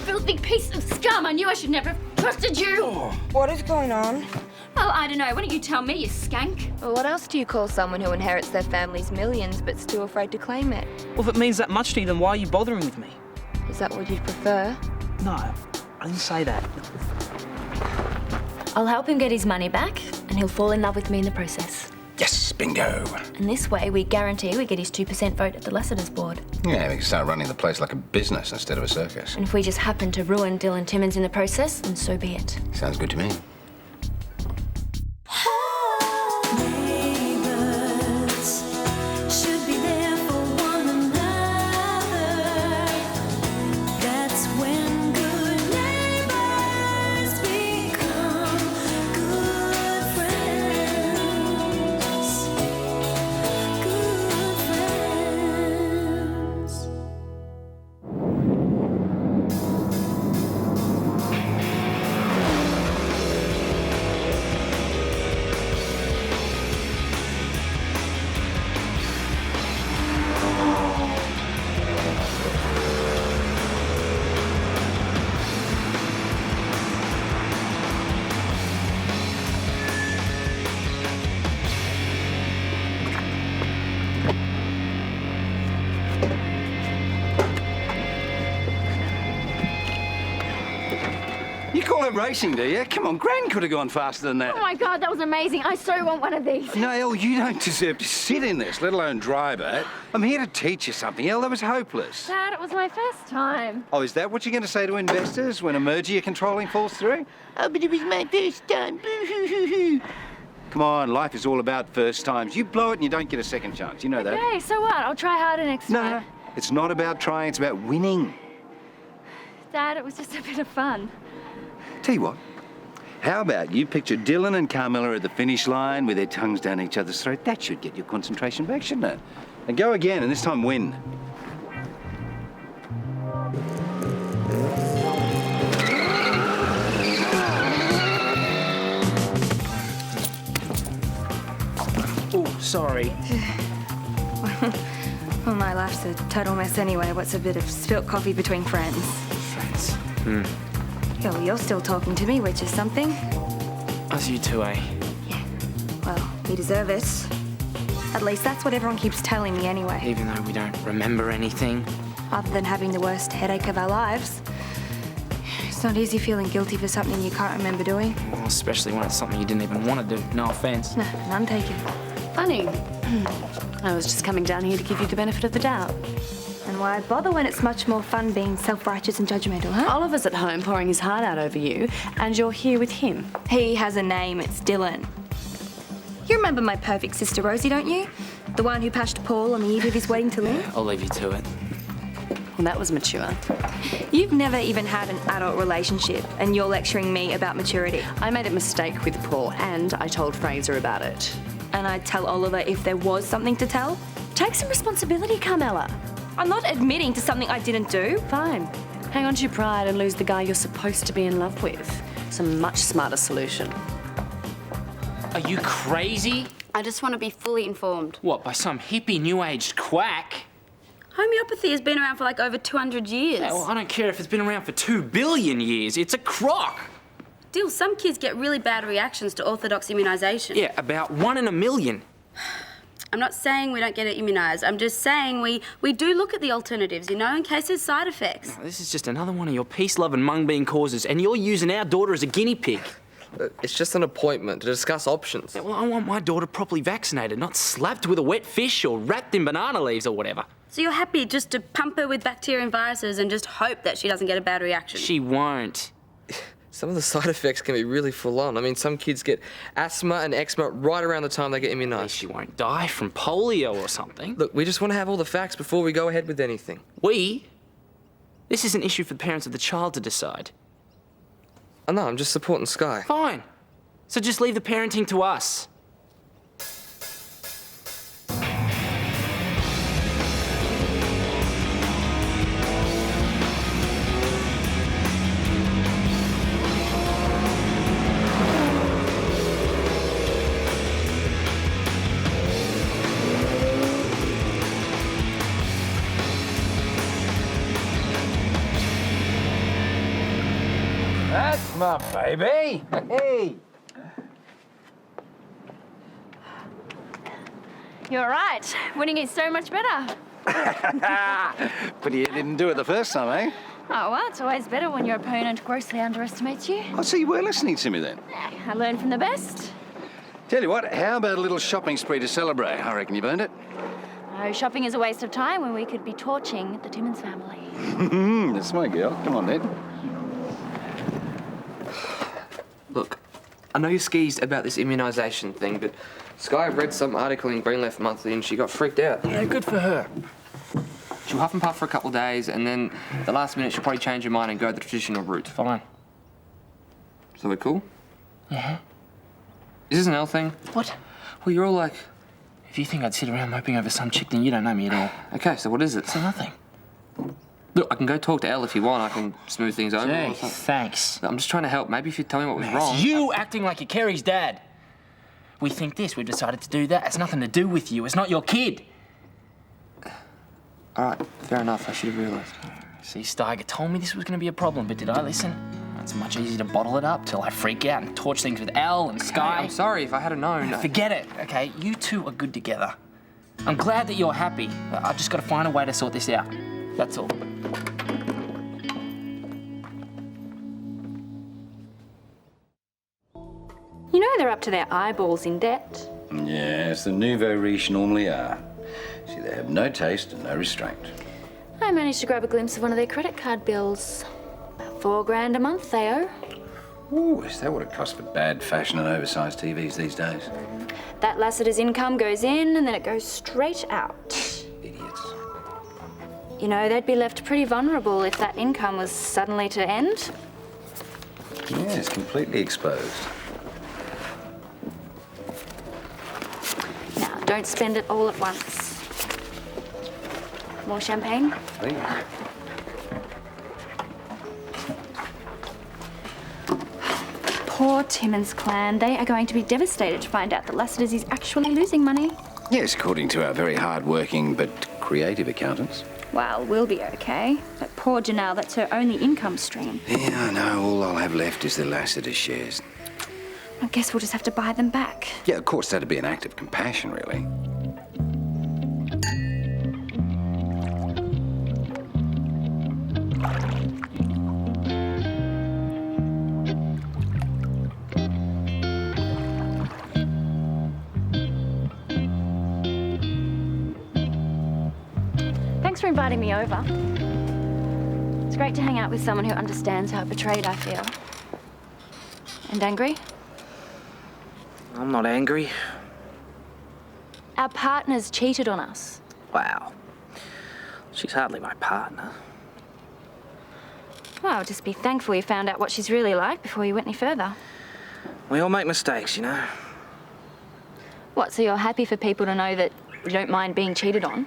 filthy piece of scum. I knew I should never have trusted you. What is going on? Well, I don't know. Why don't you tell me, you skank? Well, what else do you call someone who inherits their family's millions but still afraid to claim it? Well, if it means that much to you, then why are you bothering with me? Is that what you'd prefer? No, I didn't say that. I'll help him get his money back, and he'll fall in love with me in the process. Yes, bingo. And this way, we guarantee we get his 2% vote at the Lassiter's board. Yeah, we can start running the place like a business instead of a circus. And if we just happen to ruin Dylan Timmins in the process, then so be it. Sounds good to me. Should be there for one another. That's when good neighbors become good friends. Good friends. You call it racing, do you? Come on, Gran could have gone faster than that. Oh my God, that was amazing. I so want one of these. No, Elle, you don't deserve to sit in this, let alone drive it. I'm here to teach you something, Elle. That was hopeless. Dad, it was my first time. Oh, is that what you're going to say to investors when a merger you're controlling falls through? Oh, but it was my first time. Boo-hoo-hoo-hoo. Come on, life is all about first times. You blow it and you don't get a second chance. You know that. Okay, so what? I'll try harder next No, time. no, it's not about trying, it's about winning. Dad, it was just a bit of fun. Tell you what, how about you picture Dylan and Carmella at the finish line with their tongues down each other's throat? That should get your concentration back, shouldn't it? And go again, and this time win. Oh, sorry. Well, my life's a total mess anyway. What's a bit of spilt coffee between friends? Friends. Yeah, well, you're still talking to me, which is something. Us you two, eh? Yeah. Well, we deserve it. At least that's what everyone keeps telling me anyway. Even though we don't remember anything. Other than having the worst headache of our lives. It's not easy feeling guilty for something you can't remember doing. Well, especially when it's something you didn't even want to do. No offense. No, none taken. Funny. I was just coming down here to give you the benefit of the doubt. And why bother when it's much more fun being self-righteous and judgmental, huh? Oliver's at home pouring his heart out over you, and you're here with him. He has a name, it's Dylan. You remember my perfect sister Rosie, don't you? The one who pashed Paul on the eve of his wedding to Lynn? I'll leave you to it. Well, that was mature. You've never even had an adult relationship, and you're lecturing me about maturity. I made a mistake with Paul, and I told Frazer about it. And I'd tell Oliver if there was something to tell. Take some responsibility, Carmella. I'm not admitting to something I didn't do. Fine. Hang on to your pride and lose the guy you're supposed to be in love with. It's a much smarter solution. Are you crazy? I just want to be fully informed. What, by some hippie new-aged quack? Homeopathy has been around for like over 200 years. Yeah, well, I don't care if it's been around for 2 billion years. It's a crock. Dill, some kids get really bad reactions to orthodox immunisation. Yeah, about 1 in a million. I'm not saying we don't get it immunised. I'm just saying we do look at the alternatives, you know, in case there's side effects. This is just another one of your peace-loving mung-bean causes, and you're using our daughter as a guinea pig. It's just an appointment to discuss options. Yeah, well, I want my daughter properly vaccinated, not slapped with a wet fish or wrapped in banana leaves or whatever. So you're happy just to pump her with bacteria and viruses and just hope that she doesn't get a bad reaction? She won't. Some of the side effects can be really full on. I mean, some kids get asthma and eczema right around the time they get immunised. She won't die from polio or something. Look, we just want to have all the facts before we go ahead with anything. We? This is an issue for the parents of the child to decide. Oh, no, I'm just supporting Sky. Fine. So just leave the parenting to us. That's my baby. Hey. You're right. Winning is so much better. Pity you didn't do it the first time, eh? Oh, well, it's always better when your opponent grossly underestimates you. I see you were listening to me then. I learn from the best. Tell you what, how about a little shopping spree to celebrate? I reckon you've earned it. Oh, shopping is a waste of time when we could be torching the Timmins family. That's my girl. Come on, then. Look, I know you're skeezed about this immunisation thing, but Sky read some article in Green Left Monthly and she got freaked out. Yeah, good for her. She'll huff and puff for a couple of days, and then the last minute she'll probably change her mind and go the traditional route. Fine. So we're cool? Yeah. Is this an Elle thing? What? Well, you're all like... If you think I'd sit around moping over some chick, then you don't know me at all. Okay, so what is it? So nothing. Look, I can go talk to Elle if you want. I can smooth things over. Gee, Or something. thanks. I'm just trying to help. Maybe if you tell me what was wrong... It's you acting like you're Kerry's dad. We think this, we've decided to do that. It's nothing to do with you. It's not your kid. All right, fair enough. I should have realised. See, Steiger told me this was going to be a problem, but did I listen? It's much easier to bottle it up till I freak out and torch things with Elle and Sky. I'm sorry if I had known. Forget it, okay? You two are good together. I'm glad that you're happy. I've just got to find a way to sort this out. That's all. You know they're up to their eyeballs in debt. Yes, the nouveau riche normally are. See, they have no taste and no restraint. I managed to grab a glimpse of one of their credit card bills. About $4,000 a month they owe. Ooh, is that what it costs for bad fashion and oversized TVs these days? That Lassiter's income goes in and then it goes straight out. Idiots. You know, they'd be left pretty vulnerable if that income was suddenly to end. Yes, completely exposed. Now, don't spend it all at once. More champagne? Please. Poor Timmins clan. They are going to be devastated to find out that Lassiter's is actually losing money. Yes, according to our very hard-working but creative accountants. Well, we'll be okay. But poor Janelle, that's her only income stream. Yeah, I know. All I'll have left is the Lassiter shares. I guess we'll just have to buy them back. Yeah, of course, that'd be an act of compassion, really. Thanks for inviting me over. It's great to hang out with someone who understands how betrayed I feel. And angry? I'm not angry. Our partners cheated on us. Wow. She's hardly my partner. Well, just be thankful you found out what she's really like before you went any further. We all make mistakes, you know. What, so you're happy for people to know that you don't mind being cheated on?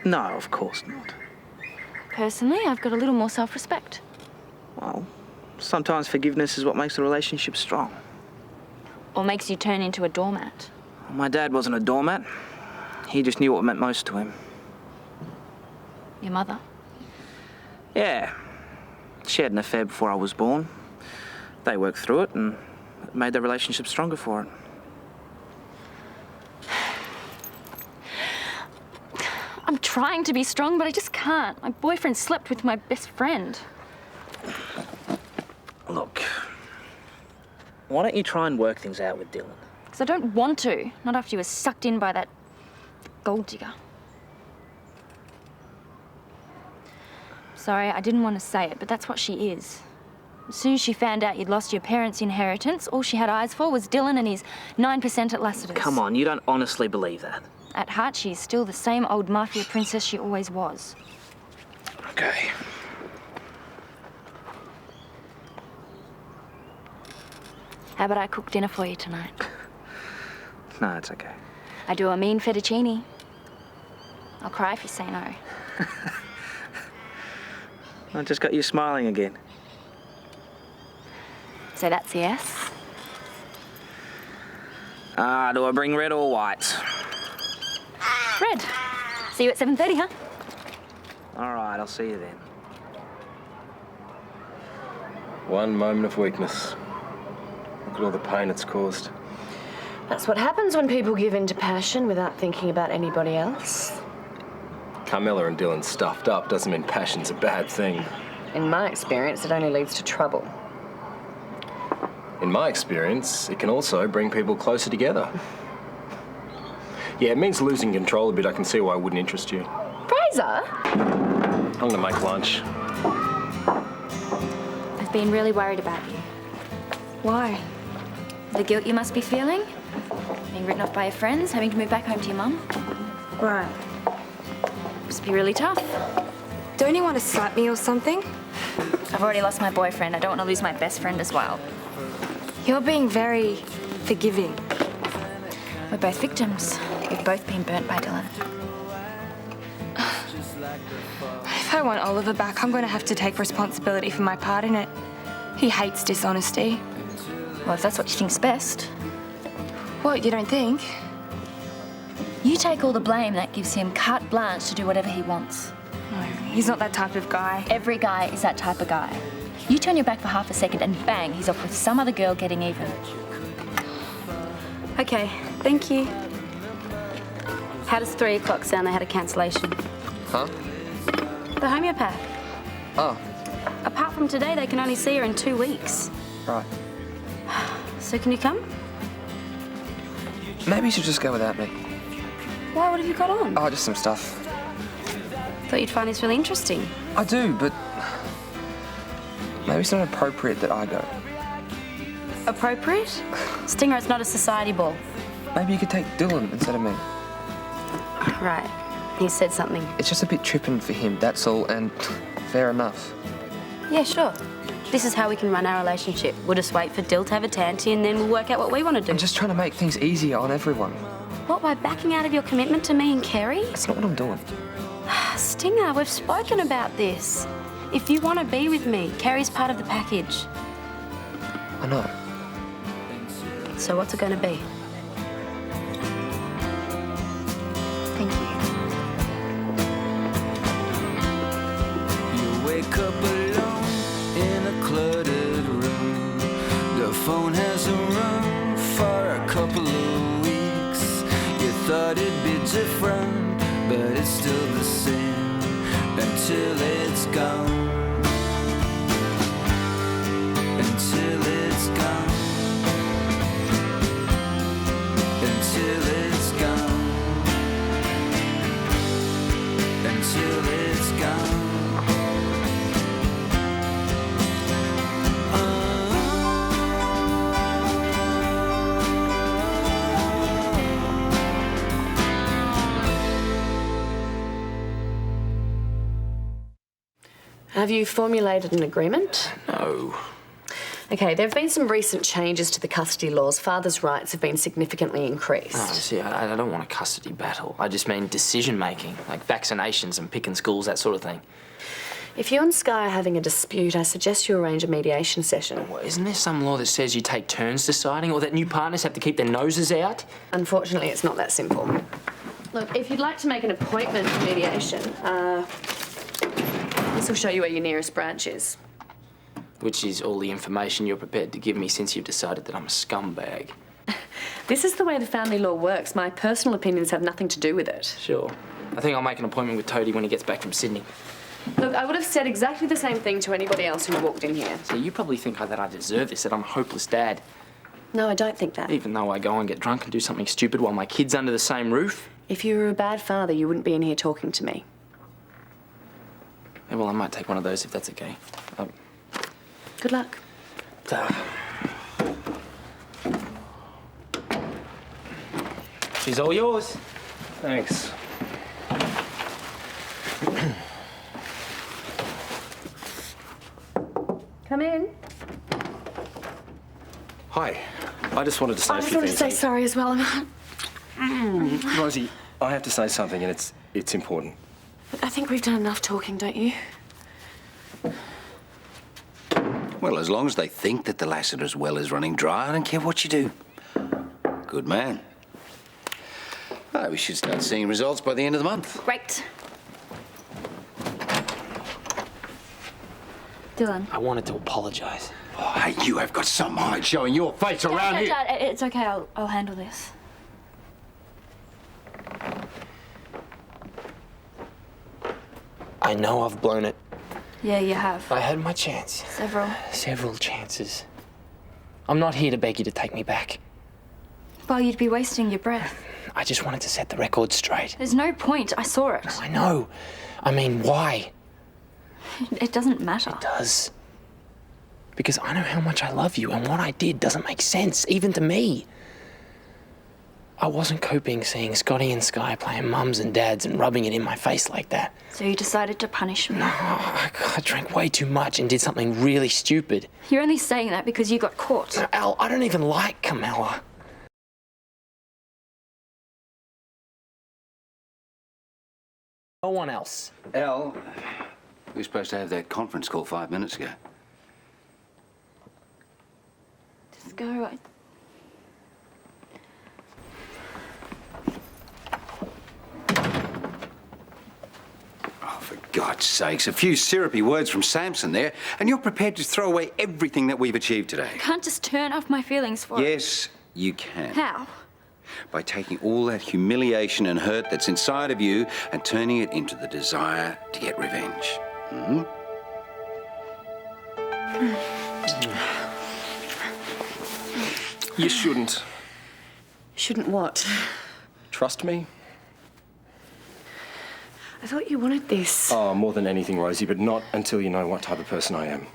No, of course not. Personally, I've got a little more self-respect. Well, sometimes forgiveness is what makes a relationship strong. Or makes you turn into a doormat. My dad wasn't a doormat. He just knew what meant most to him. Your mother? Yeah. She had an affair before I was born. They worked through it and it made their relationship stronger for it. I'm trying to be strong, but I just can't. My boyfriend slept with my best friend. Look, why don't you try and work things out with Dylan? Because I don't want to. Not after you were sucked in by that gold digger. Sorry, I didn't want to say it, but that's what she is. As soon as she found out you'd lost your parents' inheritance, all she had eyes for was Dylan and his 9% at Lassiter's. Come on, you don't honestly believe that. At heart, she's still the same old mafia princess she always was. Okay. How about I cook dinner for you tonight? No, it's okay. I do a mean fettuccine. I'll cry if you say no. I just got you smiling again. So that's a yes? Do I bring red or white? Red. See you at 7:30, huh? All right, I'll see you then. One moment of weakness. Look at all the pain it's caused. That's what happens when people give in to passion without thinking about anybody else. Carmella and Dylan stuffed up doesn't mean passion's a bad thing. In my experience, it only leads to trouble. In my experience, it can also bring people closer together. Yeah, it means losing control a bit. I can see why it wouldn't interest you. Frazer? I'm gonna make lunch. I've been really worried about you. Why? The guilt you must be feeling, being written off by your friends, having to move back home to your mum. Right. Must be really tough. Don't you want to slap me or something? I've already lost my boyfriend. I don't want to lose my best friend as well. You're being very forgiving. We're both victims. We've both been burnt by Dylan. If I want Oliver back, I'm going to have to take responsibility for my part in it. He hates dishonesty. Well, if that's what you think's best. What, you don't think? You take all the blame, that gives him carte blanche to do whatever he wants. No, he's not that type of guy. Every guy is that type of guy. You turn your back for half a second and bang, he's off with some other girl getting even. Okay, thank you. How does 3 o'clock sound? They had a cancellation. Huh? The homeopath. Oh, Apart from today, they can only see her in 2 weeks. right. So can you come? Maybe you should just go without me. Why? What have you got on? Oh, just some stuff. Thought you'd find this really interesting. I do, but maybe it's not appropriate that I go. Appropriate? Stinger, it's not a society ball. Maybe you could take Dylan instead of me. Right. He said something. It's just a bit tripping for him, that's all, and fair enough. Yeah, sure. This is how we can run our relationship. We'll just wait for Dill to have a tanty and then we'll work out what we want to do. I'm just trying to make things easier on everyone. What, by backing out of your commitment to me and Kerry? That's not what I'm doing. Stinger, we've spoken about this. If you want to be with me, Kerry's part of the package. I know. So what's it going to be? Thank you. You wake up alone in a cluttered room. The phone hasn't rung for a couple of weeks. You thought it'd be different, but it's still the same until it's gone. Until it's gone. Until it's gone. Until it's gone. Have you formulated an agreement? No. Okay, there have been some recent changes to the custody laws. Fathers' rights have been significantly increased. Oh, see, I don't want a custody battle. I just mean decision-making, like vaccinations and picking schools, that sort of thing. If you and Sky are having a dispute, I suggest you arrange a mediation session. Well, isn't there some law that says you take turns deciding, or that new partners have to keep their noses out? Unfortunately, it's not that simple. Look, if you'd like to make an appointment for mediation, this will show you where your nearest branch is. Which is all the information you're prepared to give me since you've decided that I'm a scumbag. This is the way the family law works. My personal opinions have nothing to do with it. Sure. I think I'll make an appointment with Toadie when he gets back from Sydney. Look, I would have said exactly the same thing to anybody else who walked in here. So you probably think that I deserve this, that I'm a hopeless dad. No, I don't think that. Even though I go and get drunk and do something stupid while my kid's under the same roof. If you were a bad father, you wouldn't be in here talking to me. Yeah, well, I might take one of those if that's okay. Good luck. She's all yours. Thanks. Come in. Hi. I just wanted to say I a just few wanted to things. say sorry as well. Rosie, I have to say something, and it's important. I think we've done enough talking, don't you? Well, as long as they think that the Lassiter's well is running dry, I don't care what you do. Good man. Oh, we should start seeing results by the end of the month. Great. Dylan. I wanted to apologise. Oh, hey, you have got some hide showing your face around here. Dad, it's okay. I'll handle this. I know I've blown it. Yeah, you have. I had my chance. Several chances. I'm not here to beg you to take me back. Well, you'd be wasting your breath. I just wanted to set the record straight. There's no point. I saw it. I know. I mean, why? It doesn't matter. It does. Because I know how much I love you, and what I did doesn't make sense, even to me. I wasn't coping seeing Scotty and Sky playing mums and dads and rubbing it in my face like that. So you decided to punish me? No, I drank way too much and did something really stupid. You're only saying that because you got caught. No, Elle, I don't even like Carmella. No one else. Elle, we were supposed to have that conference call 5 minutes ago. Just go. Oh, for God's sakes, a few syrupy words from Samson there, and you're prepared to throw away everything that we've achieved today. I can't just turn off my feelings for it. Yes, you can. How? By taking all that humiliation and hurt that's inside of you and turning it into the desire to get revenge. Hmm? You shouldn't. Shouldn't what? Trust me? I thought you wanted this. Oh, more than anything, Rosie, but not until you know what type of person I am.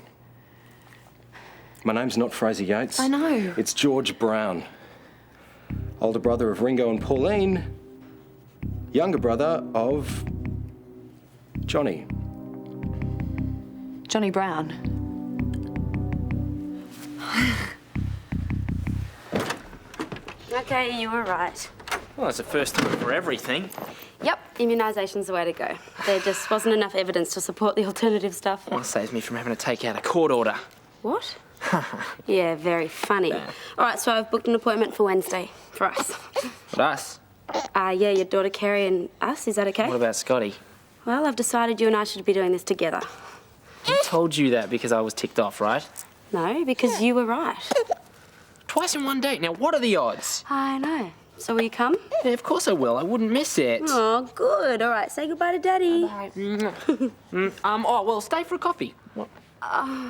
My name's not Frazer Yates. I know. It's George Brown. Older brother of Ringo and Pauline. Younger brother of Johnny. Johnny Brown. Okay, you were right. Well, that's the first time for everything. Yep, immunisation's the way to go. There just wasn't enough evidence to support the alternative stuff. Well, saves me from having to take out a court order. What? Yeah, very funny. All right, so I've booked an appointment for Wednesday for us. For us? Yeah, your daughter Kerry and us. Is that okay? What about Scotty? Well, I've decided you and I should be doing this together. I told you that because I was ticked off, right? No, because you were right. Twice in one date. Now, what are the odds? I know. So will you come? Yeah, of course I will. I wouldn't miss it. Oh, good. All right, say goodbye to Daddy. Oh, well, stay for a coffee. What?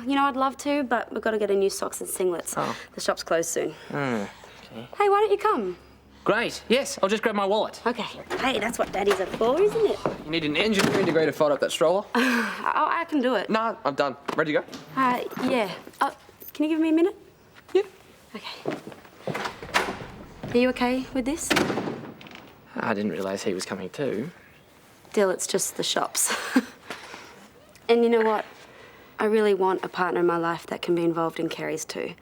You know, I'd love to, but we've got to get a new socks and singlets. Oh. The shop's closed soon. Okay. Hey, why don't you come? Great. Yes, I'll just grab my wallet. Okay. Hey, that's what Daddies are for, isn't it? You need an engineering degree to fold up that stroller? I can do it. No, I'm done. Ready to go? Yeah. Can you give me a minute? Yeah. Okay. Are you okay with this? I didn't realise he was coming too. Dill, it's just the shops. And you know what? I really want a partner in my life that can be involved in Kerry's too.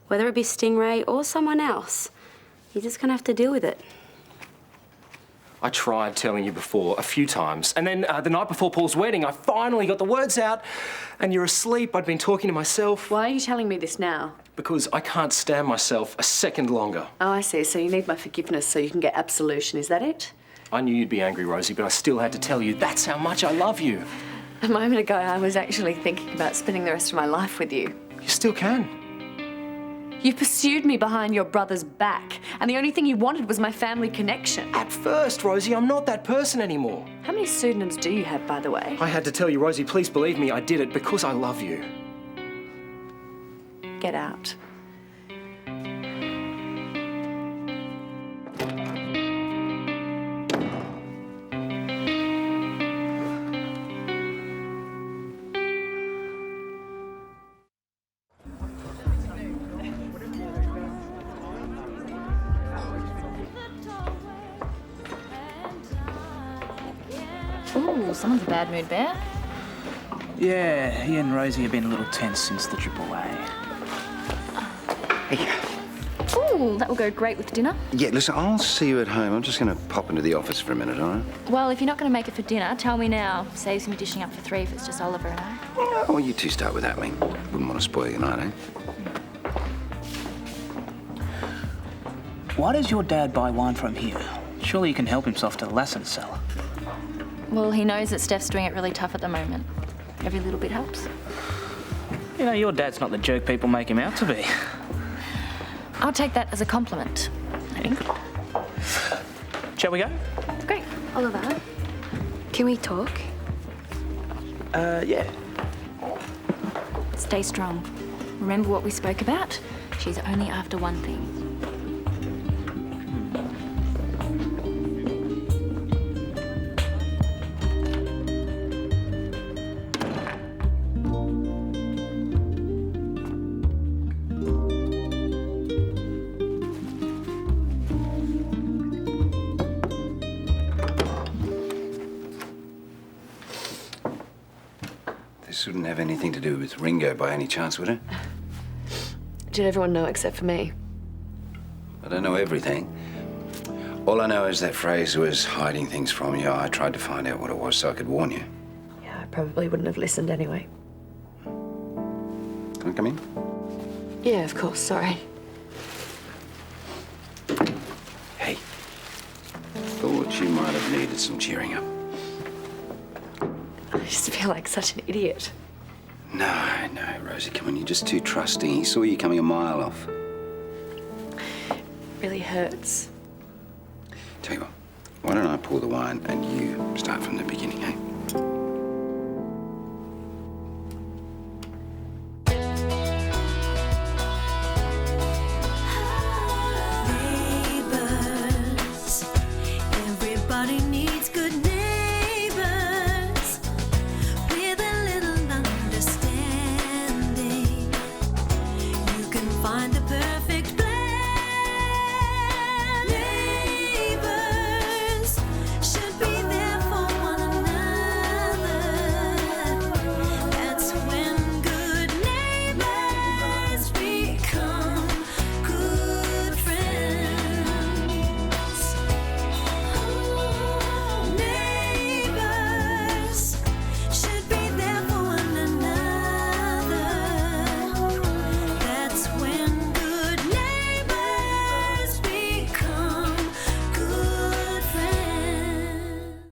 Whether it be Stingray or someone else. You're just gonna have to deal with it. I tried telling you before a few times, and then the night before Paul's wedding, I finally got the words out, and you're asleep. I'd been talking to myself. Why are you telling me this now? Because I can't stand myself a second longer. Oh, I see. So you need my forgiveness so you can get absolution. Is that it? I knew you'd be angry, Rosie, but I still had to tell you that's how much I love you. A moment ago, I was actually thinking about spending the rest of my life with you. You still can. You pursued me behind your brother's back, and the only thing you wanted was my family connection. At first, Rosie, I'm not that person anymore. How many pseudonyms do you have, by the way? I had to tell you, Rosie, please believe me, I did it because I love you. Get out. Ooh, someone's a bad mood, Bear. Yeah, he and Rosie have been a little tense since the trip away. Hey. Ooh, that will go great with dinner. Yeah, listen, I'll see you at home. I'm just going to pop into the office for a minute, all right? Well, if you're not going to make it for dinner, tell me now. Saves me dishing up for 3 if it's just Oliver and I. Oh, you two start without me. Wouldn't want to spoil your night, eh? Why does your dad buy wine from here? Surely he can help himself to the Lassen cellar. Well, he knows that Steph's doing it really tough at the moment. Every little bit helps. You know, your dad's not the jerk people make him out to be. I'll take that as a compliment. I think. Shall we go? Great. Oliver, can we talk? Yeah. Stay strong. Remember what we spoke about? She's only after one thing. This wouldn't have anything to do with Ringo by any chance, would it? Did everyone know except for me? I don't know everything. All I know is that Frazer was hiding things from you. I tried to find out what it was so I could warn you. Yeah, I probably wouldn't have listened anyway. Can I come in? Yeah, of course, sorry. Hey. Thought you might have needed some cheering up. I just feel like such an idiot. No, Rosie, come on, you're just too trusting. He saw you coming a mile off. Really hurts. Tell you what, why don't I pour the wine and you start from the beginning, eh?